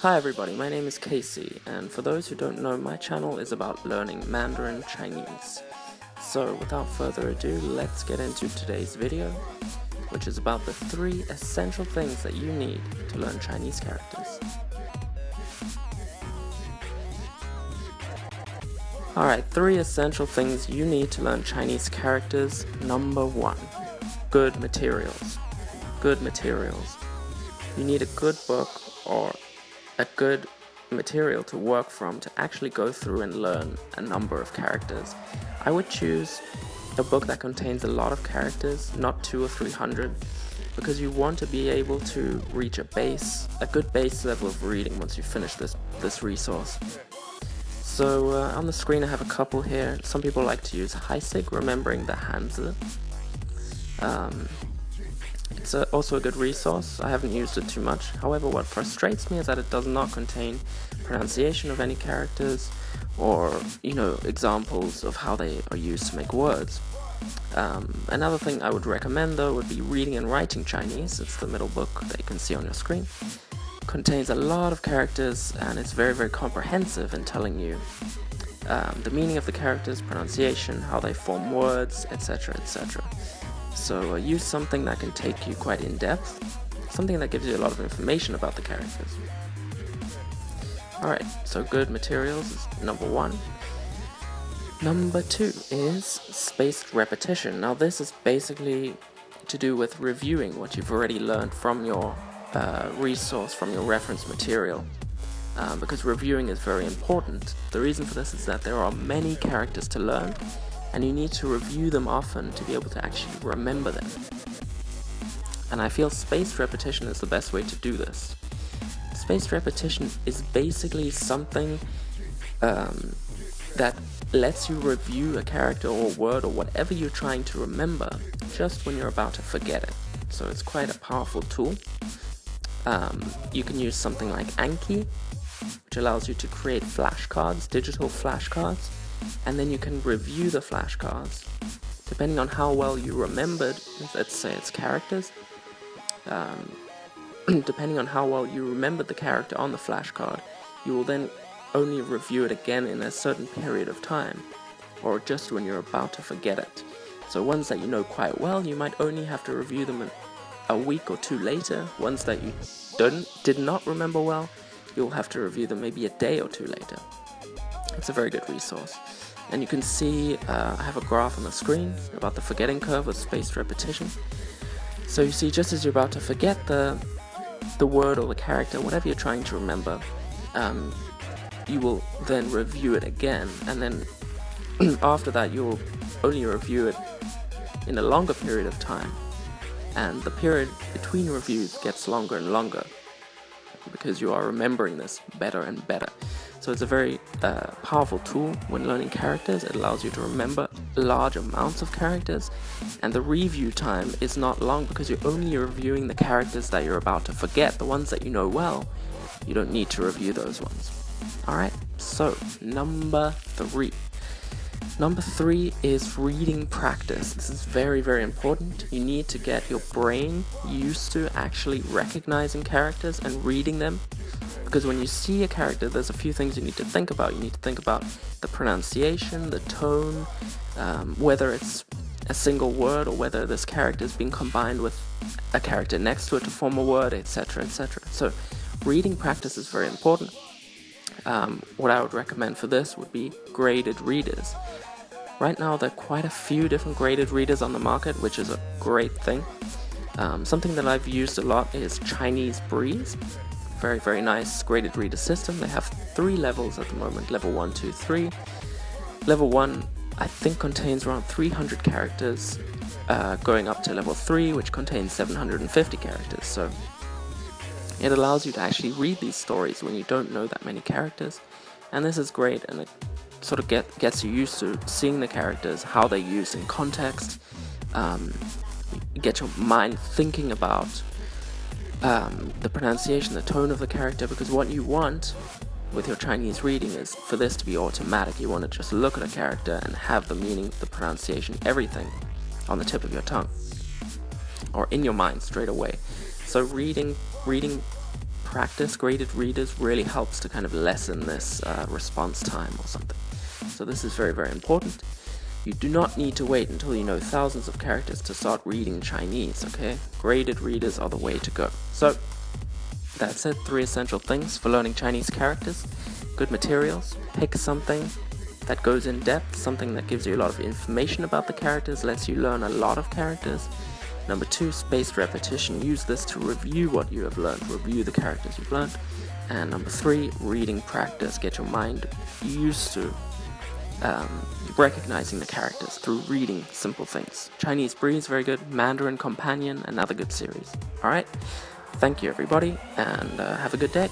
Hi everybody, my name is Casey, and for those who don't know, my channel is about learning Mandarin Chinese. So without further ado, let's get into today's video, which is about the 3 essential things that you need to learn Chinese characters. Alright, 3 essential things you need to learn Chinese characters. Number 1, good materials. Good materials. You need a good book or a good material to work from to actually go through and learn a number of characters. I would choose a book that contains a lot of characters, not 200 or 300, because you want to be able to reach a good base level of reading once you finish this resource. So on the screen I have a couple here. Some people like to use Hanzi, remembering the Hanzi. It's also a good resource. I haven't used it too much. However, what frustrates me is that it does not contain pronunciation of any characters or, examples of how they are used to make words. Another thing I would recommend though would be Reading and Writing Chinese. It's the middle book that you can see on your screen. It contains a lot of characters and it's very, very comprehensive in telling you the meaning of the characters, pronunciation, how they form words, etc., etc. So use something that can take you quite in depth, something that gives you a lot of information about the characters. Alright, so good materials is number 1. Number 2 is spaced repetition. Now this is basically to do with reviewing what you've already learned from your resource, from your reference material. Because reviewing is very important. The reason for this is that there are many characters to learn, and you need to review them often to be able to actually remember them. And I feel spaced repetition is the best way to do this. Spaced repetition is basically something that lets you review a character or word or whatever you're trying to remember just when you're about to forget it. So it's quite a powerful tool. You can use something like Anki, which allows you to create flashcards, digital flashcards, and then you can review the flashcards. Depending on how well you remembered, let's say it's characters, depending on how well you remembered the character on the flashcard, you will then only review it again in a certain period of time, or just when you're about to forget it. So ones that you know quite well, you might only have to review them a week or 2 later. Ones that you did not remember well, you'll have to review them maybe a day or 2 later. It's a very good resource. And you can see I have a graph on the screen about the forgetting curve with spaced repetition. So you see, just as you're about to forget the word or the character, whatever you're trying to remember, you will then review it again, and then after that you'll only review it in a longer period of time, and the period between reviews gets longer and longer because you are remembering this better and better. So it's a very powerful tool when learning characters. It allows you to remember large amounts of characters, and the review time is not long because you're only reviewing the characters that you're about to forget. The ones that you know well, you don't need to review those ones. Alright, so number 3. Number 3 is reading practice. This is very, very important. You need to get your brain used to actually recognizing characters and reading them. Because when you see a character, there's a few things you need to think about. You need to think about the pronunciation, the tone, whether it's a single word or whether this character is being combined with a character next to it to form a word, etc., etc. So reading practice is very important. What I would recommend for this would be graded readers. Right now there are quite a few different graded readers on the market, which is a great thing. Something that I've used a lot is Chinese Breeze. Very, very nice graded reader system. They have 3 levels at the moment, level 1, 2, 3. Level 1 I think contains around 300 characters, going up to level 3, which contains 750 characters. So it allows you to actually read these stories when you don't know that many characters, and this is great, and it sort of gets you used to seeing the characters, how they're used in context. You get your mind thinking about the pronunciation, the tone of the character, because what you want with your Chinese reading is for this to be automatic. You want to just look at a character and have the meaning, the pronunciation, everything on the tip of your tongue or in your mind straight away. So reading practice graded readers really helps to kind of lessen this response time or something. So this is very, very important. You do not need to wait until you know thousands of characters to start reading Chinese, okay? Graded readers are the way to go. So, that's it, 3 essential things for learning Chinese characters. Good materials, pick something that goes in depth, something that gives you a lot of information about the characters, lets you learn a lot of characters. Number 2, spaced repetition. Use this to review what you have learned, review the characters you've learned. And number 3, reading practice. Get your mind used to recognizing the characters through reading simple things. Chinese Breeze, very good. Mandarin Companion, another good series. Alright, thank you everybody, and have a good day.